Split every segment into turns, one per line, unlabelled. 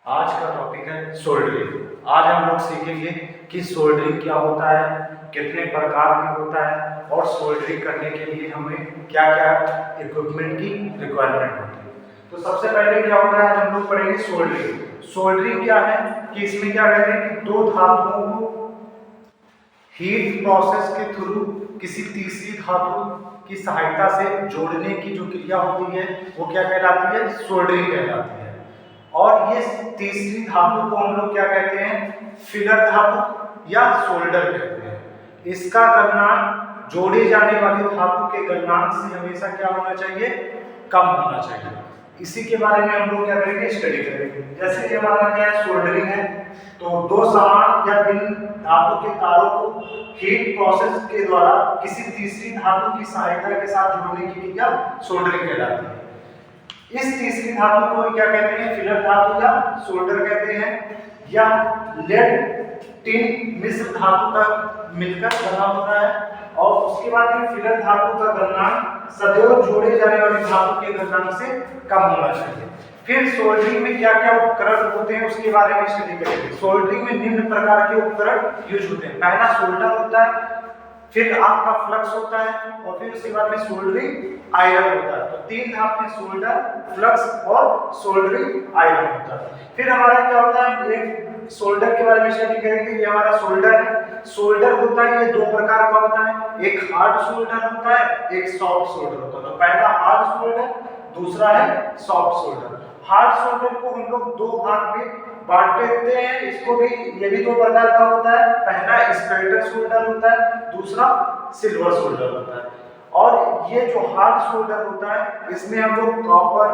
आज का टॉपिक है सोल्डरिंग। आज हम लोग सीखेंगे कि सोल्डरिंग क्या होता है, कितने प्रकार का होता है और सोल्डरिंग करने के लिए हमें क्या क्या इक्विपमेंट की रिक्वायरमेंट होती है। तो सबसे पहले क्या होता है, हम लोग पढ़ेंगे सोल्डरिंग। सोल्डरिंग क्या है कि इसमें क्या कहते हैं कि दो धातुओं को हीट प्रोसेस के थ्रू किसी तीसरी धातु की सहायता से जोड़ने की जो क्रिया होती है वो क्या कहलाती है, सोल्डरिंग कहलाती है। और ये तीसरी धातु को हम लोग क्या कहते हैं, फिलर धातु या सोल्डर कहते हैं। इसका गलनांक जोड़े जाने वाली धातु के गलनांक से हमेशा क्या होना चाहिए, कम होना चाहिए। इसी के बारे में हम लोग क्या करेंगे, स्टडी करेंगे। जैसे कि हमारा क्या है, सोल्डरिंग है, तो दो समान या भिन्न धातु के तारों को हीट प्रोसेस के द्वारा किसी तीसरी धातु की सहायता के साथ जोड़ने की क्रिया सोल्डरिंग कहलाती है। इस तीसरी धातु को क्या कहते हैं, फिलर धातु या सोल्डर कहते हैं। या लेड टिन मिश्र धातु का मिलकर बना होता है। और उसके बाद में फिलर धातु का गलनांक सदैव जोड़े जाने वाली धातु के गलनांक से कम होना चाहिए। फिर सोल्डरिंग में क्या क्या उपकरण होते हैं उसके बारे में स्टडी करेंगे। सोल्डरिंग में निम्न प्रकार के उपकरण यूज होते हैं। पहला सोल्डर होता है, फिर आपका फ्लक्स होता है और फिर उसके बाद में सोल्डरिंग आयरन होता है। तो तीन धाप में सोल्डर, फ्लक्स और सोल्डरिंग आयरन होता है। फिर हमारा क्या होता है, एक सोल्डर के बारे में स्टडी करेंगे। ये हमारा सोल्डर है। सोल्डर होता है, ये दो प्रकार का होता है, एक हार्ड सोल्डर होता है, एक सॉफ्ट सोल्डर होता है। तो पहला हार्ड सोल्डर, दूसरा है सॉफ्ट सोल्डर। हार्ड सोल्डर को हम लोग दो भाग में बांट देते हैं। इसको भी, ये भी दो प्रकार का होता है। पहला स्पेल्टर सोल्डर होता है, दूसरा सिल्वर सोल्डर होता है। और ये जो हार्ड सोल्डर होता है इसमें हम लोग कॉपर,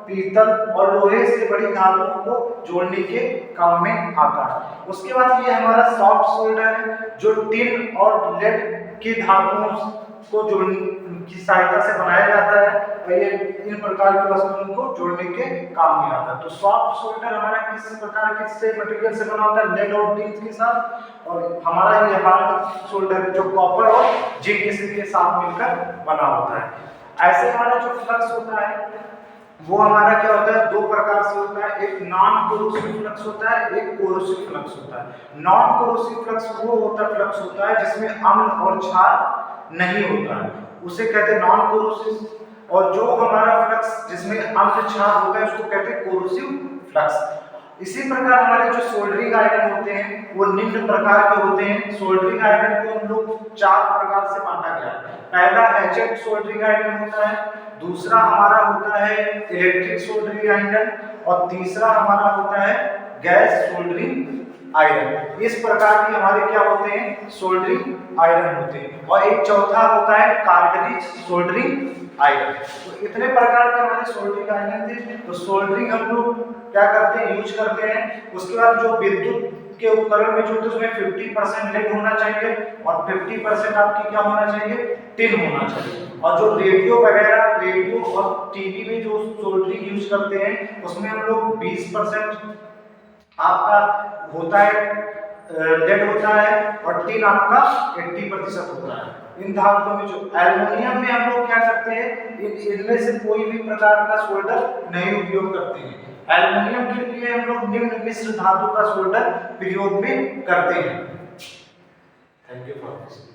पीतल और लोहे से बड़ी धातुओं को जोड़ने के काम में आता है। उसके बाद ये हमारा सॉफ्ट सोल्डर है, जो टिन और लेड की धातुओं को जोड़ने की सहायता से बनाया जाता है और ये इन प्रकार की वस्तुओं को जोड़ने के काम में आता है। तो सॉफ्ट सोल्डर हमारा किस प्रकार किससे मटेरियल से बना होता है, लेड और टिन के साथ। और हमारा ये हार्ड सोल्डर जो कॉपर और जिंक के साथ मिलकर बना होता है। ऐसे हमारा जो फ्लक्स होता है वो हमारा क्या होता है, दो प्रकार से होता है। एक नॉन कोरोसिव फ्लक्स होता है, एक कोरोसिव फ्लक्स होता है। नॉन कोरोसिव फ्लक्स वो फ्लक्स होता है जिसमें अम्ल और क्षार नहीं होता है, उसे कहते हैं नॉन कोरोसिव। और जो हमारा फ्लक्स जिसमें अम्ल क्षार होता है उसको कहते हैं कोरोसिव फ्लक्स। इसी प्रकार हमारे जो सोल्डरिंग आयरन होते हैं वो निम्न प्रकार के होते हैं। सोल्डरिंग आयरन को हम लोग चार प्रकार से बांटा गया है। पहला एचेट सोल्डरिंग आयरन होता है, दूसरा हमारा होता है इलेक्ट्रिक सोल्डरिंग आयरन और तीसरा हमारा होता है गैस सोल्डरिंग आयरन। इस प्रकार के हमारे क्या होते हैं, सोल्डरिंग आयरन होते हैं। और एक चौथा होता है कार्बनिक सोल्डरिंग आयरन। तो इतने प्रकार के हमारे सोल्डरिंग आयरन थे। तो सोल्डरिंग हम लोग क्या करते हैं, यूज करते हैं। उसके बाद जो विद्युत के उपकरण में जो उसमें 50% लेड होना चाहिए और 50% आपकी क्या होना चाहिए, टिन होना चाहिए। और जो रेडियो वगैरह, रेडियो और टीवी में जो सोल्डरिंग यूज करते हैं उसमें हम लोग 20% आपका होता है लेड होता है और टिन आपका 80% होता है। इन धातुओं में जो एल्युमिनियम में हम लोग क्या करते हैं, इनमें से कोई भी प्रकार का सोल्डर नहीं उपयोग करते हैं। एल्युमिनियम के लिए हम लोग निम्न मिश्र धातु का सोल्डर प्रयोग भी करते हैं। Thank you for this.